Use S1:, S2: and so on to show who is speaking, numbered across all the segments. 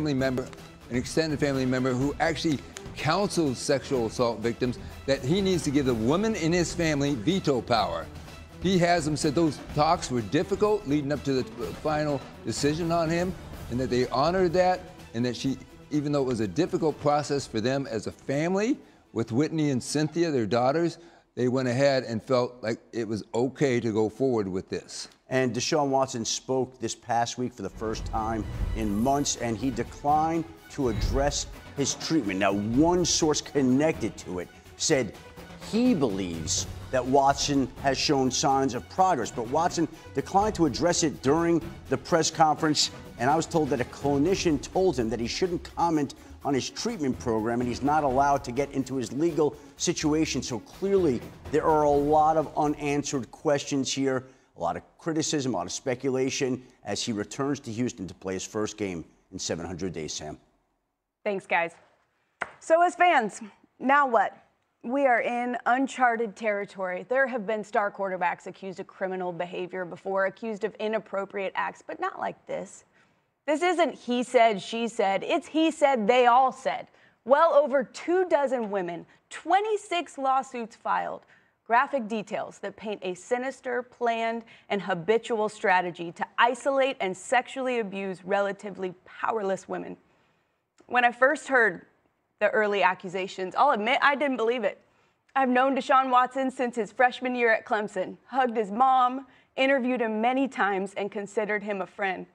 S1: family member, an extended family member who actually counsels sexual assault victims, that he needs to give the woman in his family veto power. He has them said those talks were difficult leading up to the final decision on him, and that they honored that, and that she, even though it was a difficult process for them as a family, with Whitney and Cynthia, their daughters, they went ahead and felt like it was okay to go forward with this.
S2: And Deshaun Watson spoke this past week for the first time in months, and he declined to address his treatment. Now, one source connected to it said he believes that Watson has shown signs of progress, but Watson declined to address it during the press conference. And I was told that a clinician told him that he shouldn't comment on his treatment program, and he's not allowed to get into his legal situation. So clearly, there are a lot of unanswered questions here, a lot of criticism, a lot of speculation as he returns to Houston to play his first game in 700 days, Sam.
S3: Thanks, guys. So as fans, now what? We are in uncharted territory. There have been star quarterbacks accused of criminal behavior before, accused of inappropriate acts, but not like this. This isn't he said, she said. It's he said, they all said. Well over 24 women, 26 lawsuits filed. Graphic details that paint a sinister, planned, and habitual strategy to isolate and sexually abuse relatively powerless women. When I first heard the early accusations, I'll admit I didn't believe it. I've known Deshaun Watson since his freshman year at Clemson, hugged his mom, interviewed him many times, and considered him a friend.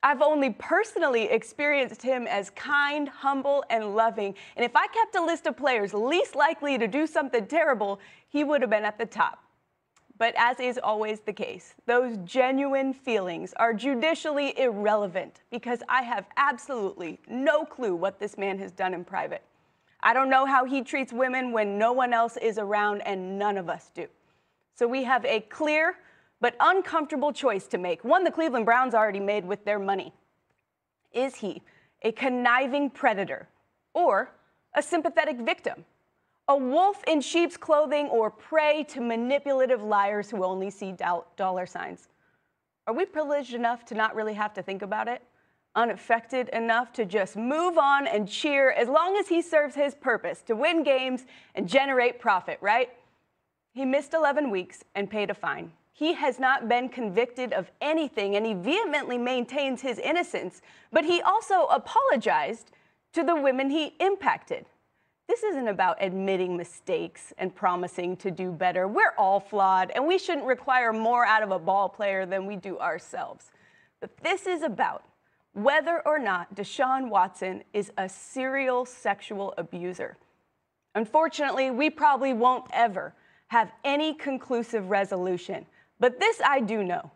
S3: I've only personally experienced him as kind, humble, and loving. And if I kept a list of players least likely to do something terrible, he would have been at the top. But as is always the case, those genuine feelings are judicially irrelevant because I have absolutely no clue what this man has done in private. I don't know how he treats women when no one else is around, and none of us do. So we have a clear but uncomfortable choice to make, one the Cleveland Browns already made with their money. Is he a conniving predator or a sympathetic victim? A wolf in sheep's clothing or prey to manipulative liars who only see dollar signs? Are we privileged enough to not really have to think about it? Unaffected enough to just move on and cheer as long as he serves his purpose to win games and generate profit, right? He missed 11 weeks and paid a fine. He has not been convicted of anything, and he vehemently maintains his innocence, but he also apologized to the women he impacted. This isn't about admitting mistakes and promising to do better. We're all flawed, and we shouldn't require more out of a ball player than we do ourselves. But this is about whether or not Deshaun Watson is a serial sexual abuser. Unfortunately, we probably won't ever have any conclusive resolution. But this I do know.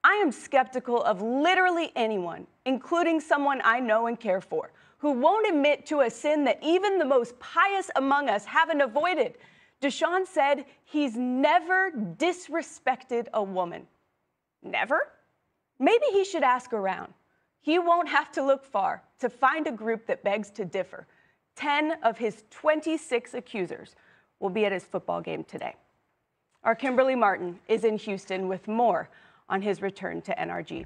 S3: I am skeptical of literally anyone, including someone I know and care for, who won't admit to a sin that even the most pious among us haven't avoided. Deshaun said he's never disrespected a woman. Never? Maybe he should ask around. He won't have to look far to find a group that begs to differ. 10 of his 26 accusers will be at his football game today. Our Kimberly Martin is in Houston with more on his return to NRG.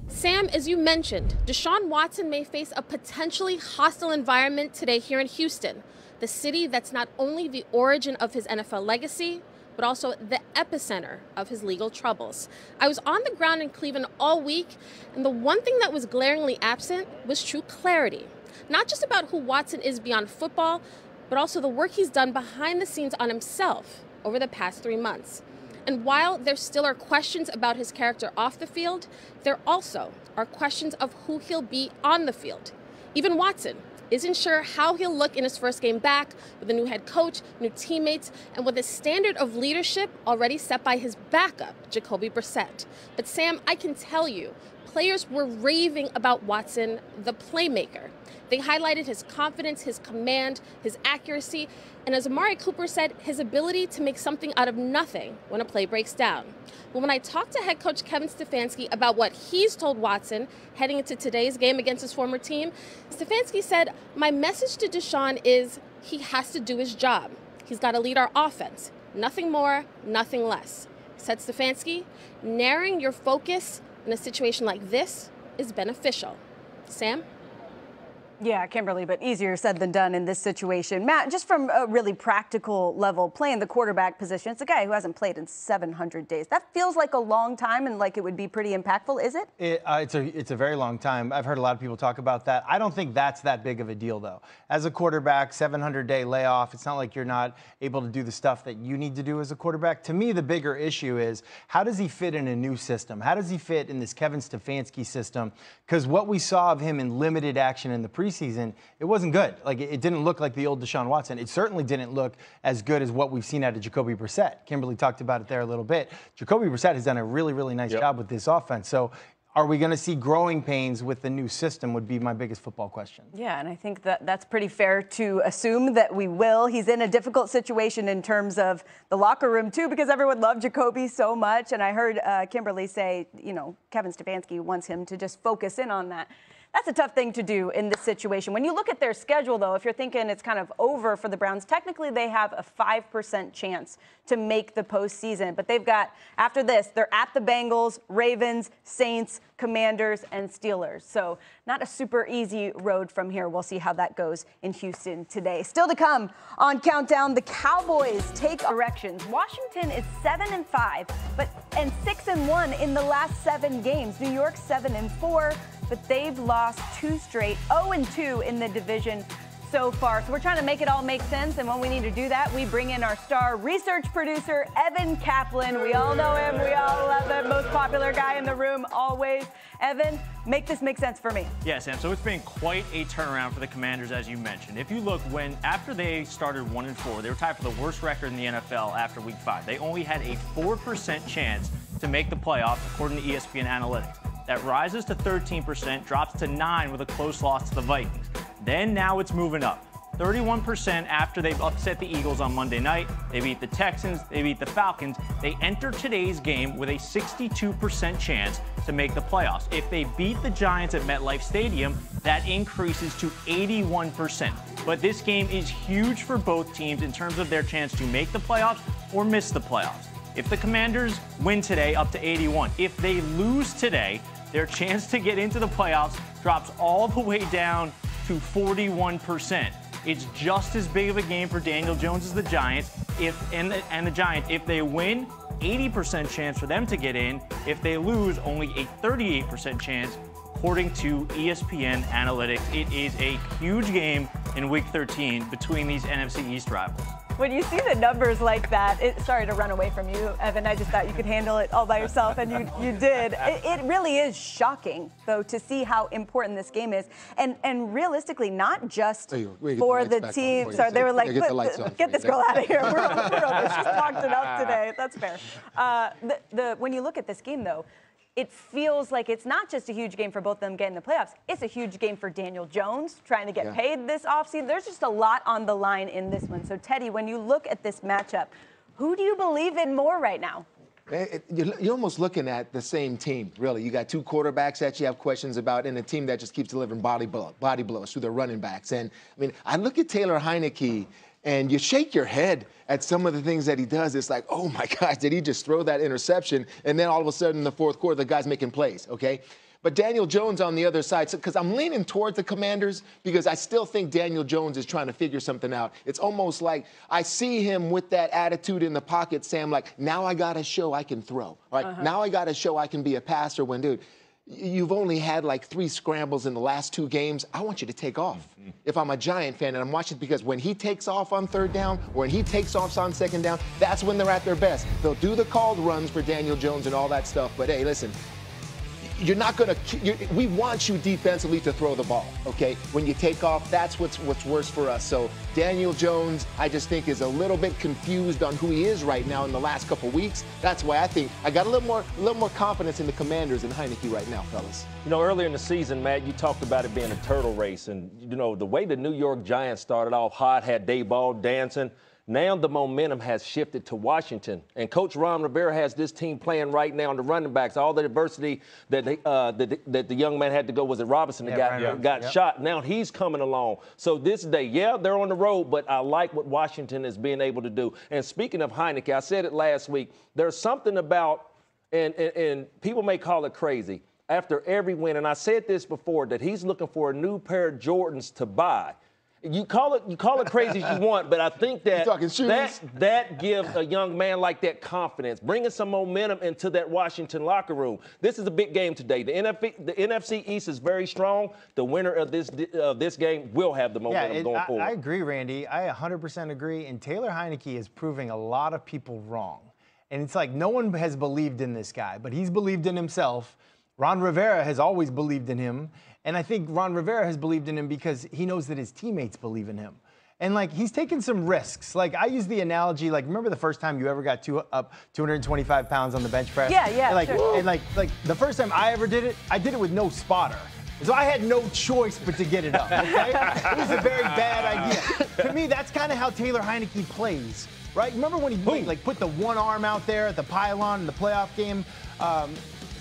S4: Sam, as you mentioned, Deshaun Watson may face a potentially hostile environment today here in Houston, the city that's not only the origin of his NFL legacy, but also the epicenter of his legal troubles. I was on the ground in Cleveland all week, and the one thing that was glaringly absent was true clarity. Not just about who Watson is beyond football, but also the work he's done behind the scenes on himself over the past 3 months. And while there still are questions about his character off the field, there also are questions of who he'll be on the field. Even Watson isn't sure how he'll look in his first game back with a new head coach, new teammates, and with a standard of leadership already set by his backup, Jacoby Brissett. But Sam, I can tell you, players were raving about Watson, the playmaker. They highlighted his confidence, his command, his accuracy, and as Amari Cooper said, his ability to make something out of nothing when a play breaks down. But when I talked to head coach Kevin Stefanski about what he's told Watson heading into today's game against his former team, Stefanski said, "My message to Deshaun is he has to do his job. He's got to lead our offense. Nothing more, nothing less." Said Stefanski, narrowing your focus in a situation like this is beneficial. Sam?
S3: Yeah, Kimberly, but easier said than done in this situation. Matt, just from a really practical level, playing the quarterback position, it's a guy who hasn't played in 700 days. That feels like a long time and like it would be pretty impactful, is it?
S5: It's a very long time. I've heard a lot of people talk about that. I don't think that's that big of a deal, though. As a quarterback, 700-day layoff, it's not like you're not able to do the stuff that you need to do as a quarterback. To me, the bigger issue is, how does he fit in a new system? How does he fit in this Kevin Stefanski system? Because what we saw of him in limited action in the preseason, it wasn't good. Like, it didn't look like the old Deshaun Watson. It certainly didn't look as good as what we've seen out of Jacoby Brissett. Kimberly talked about it there a little bit. Jacoby Brissett has done a really, really nice job with this offense. So are we going to see growing pains with the new system would be my biggest football question.
S3: Yeah, and I think that's pretty fair to assume that we will. He's in a difficult situation in terms of the locker room, too, because everyone loved Jacoby so much. And I heard Kimberly say, Kevin Stefanski wants him to just focus in on that. That's a tough thing to do in this situation. When you look at their schedule, though, if you're thinking it's kind of over for the Browns, technically they have a 5% chance to make the postseason. But they've got, after this, they're at the Bengals, Ravens, Saints, Commanders, and Steelers. So not a super easy road from here. We'll see how that goes in Houston today. Still to come on Countdown, the Cowboys take directions. Washington is 7-5, and 6-1 in the last 7 games. New York 7-4. But they've lost 2 straight, 0-2 in the division so far. So we're trying to make it all make sense. And when we need to do that, we bring in our star research producer, Evan Kaplan. We all know him. We all love him. Most popular guy in the room, always. Evan, make this make sense for me.
S6: Yeah, Sam. So it's been quite a turnaround for the Commanders, as you mentioned. If you look, after they started 1-4, they were tied for the worst record in the NFL after Week 5. They only had a 4% chance to make the playoffs, according to ESPN Analytics. That rises to 13%, drops to 9% with a close loss to the Vikings. Then now it's moving up. 31% after they've upset the Eagles on Monday night. They beat the Texans. They beat the Falcons. They enter today's game with a 62% chance to make the playoffs. If they beat the Giants at MetLife Stadium, that increases to 81%. But this game is huge for both teams in terms of their chance to make the playoffs or miss the playoffs. If the Commanders win today, up to 81. If they lose today, their chance to get into the playoffs drops all the way down to 41%. It's just as big of a game for Daniel Jones as the Giants. And the Giants, if they win, 80% chance for them to get in. If they lose, only a 38% chance, according to ESPN Analytics. It is a huge game in Week 13 between these NFC East rivals.
S3: When you see the numbers like that, sorry to run away from you, Evan. I just thought you could handle it all by yourself, and you did. It really is shocking, though, to see how important this game is. And realistically, not just for the team. Sorry, they were like, get this girl out of here. We're over. She's talked enough today. That's fair. When you look at this game, though, it feels like it's not just a huge game for both of them getting the playoffs. It's a huge game for Daniel Jones trying to get paid this offseason. There's just a lot on the line in this one. So, Teddy, when you look at this matchup, who do you believe in more right now?
S7: You're almost looking at the same team, really. You got 2 quarterbacks that you have questions about and a team that just keeps delivering body blows through their running backs. And, I mean, I look at Taylor Heineke, and you shake your head at some of the things that he does. It's like, oh, my gosh, did he just throw that interception? And then all of a sudden in the 4th quarter, the guy's making plays, okay? But Daniel Jones on the other side, because I'm leaning towards the Commanders because I still think Daniel Jones is trying to figure something out. It's almost like I see him with that attitude in the pocket, Sam, like, now I got to show I can throw. Right? Now I got to show I can be a passer when, dude, you've only had like 3 scrambles in the last 2 games. I want you to take off. If I'm a Giant fan and I'm watching, because when he takes off on 3rd down or when he takes off on 2nd down, that's when they're at their best. They'll do the called runs for Daniel Jones and all that stuff. But hey, listen, you're not going to – we want you defensively to throw the ball, okay? When you take off, that's what's worse for us. So Daniel Jones, I just think, is a little bit confused on who he is right now in the last couple weeks. That's why I think I got a little more confidence in the Commanders and Heineke right now, fellas.
S8: You know, earlier in the season, Matt, you talked about it being a turtle race. And, you know, the way the New York Giants started off hot, had Dayball dancing. Now the momentum has shifted to Washington, and Coach Ron Rivera has this team playing right now on the running backs. All the adversity that the young man had to go, was it Robinson that got shot? Now he's coming along. So this day, they're on the road, but I like what Washington is being able to do. And speaking of Heineke, I said it last week, there's something about, and people may call it crazy, after every win, and I said this before, that he's looking for a new pair of Jordans to buy. You call it crazy as you want, but I think that gives a young man like that confidence, bringing some momentum into that Washington locker room. This is a big game today. The NFC East is very strong. The winner of this game will have the momentum going forward.
S5: I agree, Randy. I 100% agree. And Taylor Heineke is proving a lot of people wrong. And it's like no one has believed in this guy, but he's believed in himself. Ron Rivera has always believed in him. And I think Ron Rivera has believed in him because he knows that his teammates believe in him. And, like, he's taken some risks. Like, I use the analogy, like, remember the first time you ever got up 225 pounds on the bench press?
S3: Yeah,
S5: and
S3: sure.
S5: And, like, the first time I ever did it, I did it with no spotter. So I had no choice but to get it up, okay? It was a very bad idea. To me, that's kind of how Taylor Heineke plays, right? Remember when he put the one arm out there at the pylon in the playoff game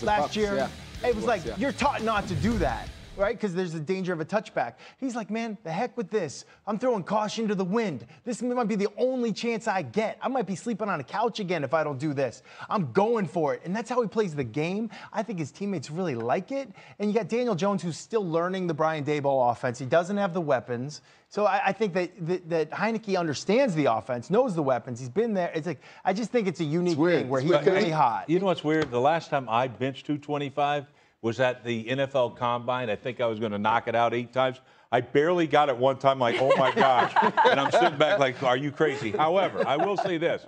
S5: last year? Yeah. It was like, you're taught not to do that. Right? Because there's the danger of a touchback. He's like, man, the heck with this. I'm throwing caution to the wind. This might be the only chance I get. I might be sleeping on a couch again if I don't do this. I'm going for it. And that's how he plays the game. I think his teammates really like it. And you got Daniel Jones, who's still learning the Brian Daboll offense. He doesn't have the weapons. So I think that Heineke understands the offense, knows the weapons. He's been there. It's like, I just think it's a unique thing where he's really hot.
S9: You know what's weird? The last time I benched 225, was at the NFL Combine. I think I was going to knock it out 8 times. I barely got it one time, like, oh, my gosh. And I'm sitting back like, are you crazy? However, I will say this.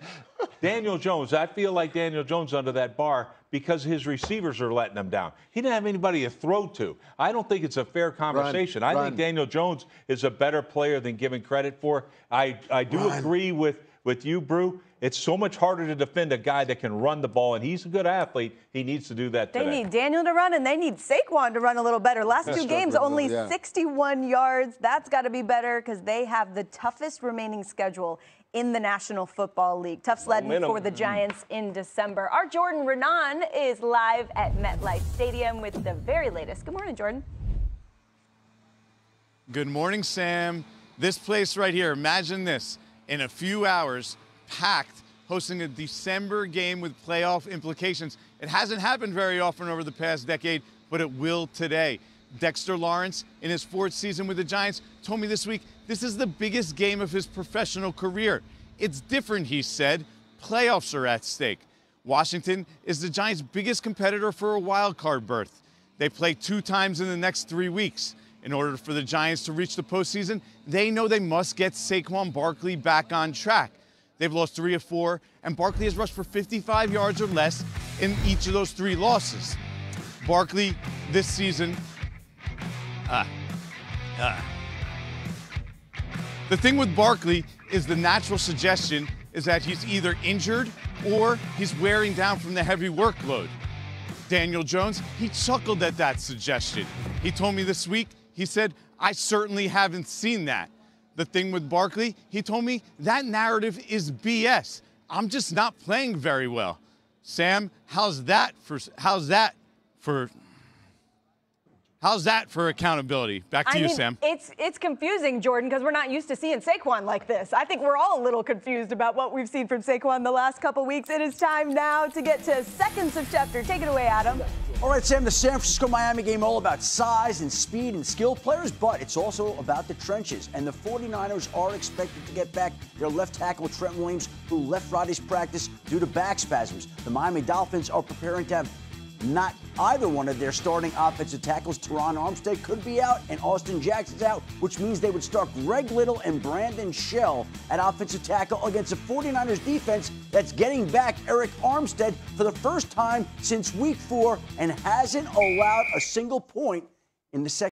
S9: Daniel Jones, I feel like Daniel Jones under that bar because his receivers are letting him down. He didn't have anybody to throw to. I don't think it's a fair conversation. I think Daniel Jones is a better player than given credit for. I do agree with you, Brew. It's so much harder to defend a guy that can run the ball, and he's a good athlete. He needs to do that today.
S3: They need Daniel to run, and they need Saquon to run a little better. Last 2 games, only 61 yards. That's got to be better because they have the toughest remaining schedule in the National Football League. Tough sledding for the Giants in December. Our Jordan Renan is live at MetLife Stadium with the very latest. Good morning, Jordan.
S10: Good morning, Sam. This place right here, imagine this. In a few hours, packed, hosting a December game with playoff implications. It hasn't happened very often over the past decade, but it will today. Dexter Lawrence, in his 4th season with the Giants, told me this week this is the biggest game of his professional career. It's different, he said. Playoffs are at stake. Washington is the Giants' biggest competitor for a wild card berth. They play 2 times in the next 3 weeks. In order for the Giants to reach the postseason, they know they must get Saquon Barkley back on track. They've lost 3 of 4, and Barkley has rushed for 55 yards or less in each of those 3 losses. Barkley this season, the thing with Barkley is the natural suggestion is that he's either injured or he's wearing down from the heavy workload. Daniel Jones, he chuckled at that suggestion. He told me this week, he said, I certainly haven't seen that. The thing with Barkley, he told me that narrative is BS. I'm just not playing very well. Sam, how's that for accountability? Back to you, Sam.
S3: It's confusing, Jordan, because we're not used to seeing Saquon like this. I think we're all a little confused about what we've seen from Saquon the last couple weeks. It is time now to get to seconds of chapter. Take it away, Adam.
S2: All right, Sam, the San Francisco-Miami game all about size and speed and skilled players, but it's also about the trenches. And the 49ers are expected to get back their left tackle, Trent Williams, who left Friday's practice due to back spasms. The Miami Dolphins are preparing to have not either one of their starting offensive tackles. Teron Armstead could be out, and Austin Jackson's out, which means they would start Greg Little and Brandon Shell at offensive tackle against a 49ers defense that's getting back Eric Armstead for the first time since Week 4 and hasn't allowed a single point in the second